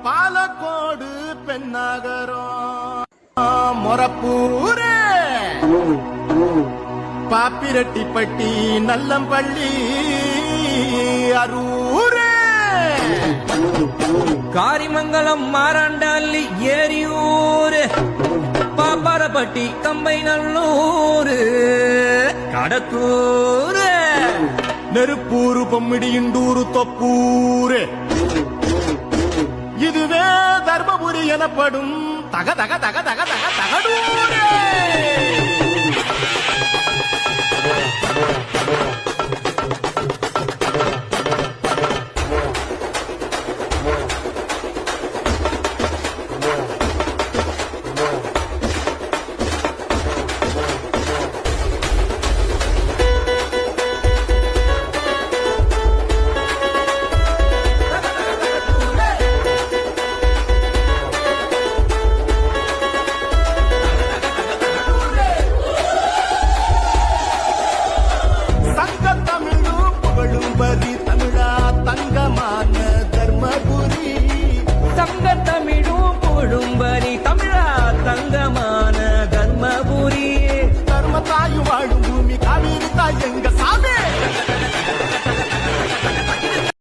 பாலக்கோடு பெண்ணாகரம் மொரப்பூரே பாப்பிரெட்டிப்பட்டி நல்லம்பள்ளி அரூரே காரிமங்கலம் மாராண்டாள்ளி ஏரியூர் பாப்பாரப்பட்டி கம்பை நல்லூர் கடத்தூர் நெருப்பூரு பொம்மிடியுண்டூரு தொப்பூரு இதுவே தர்மபுரி எனப்படும் தக தக தக தக தக தகடூரே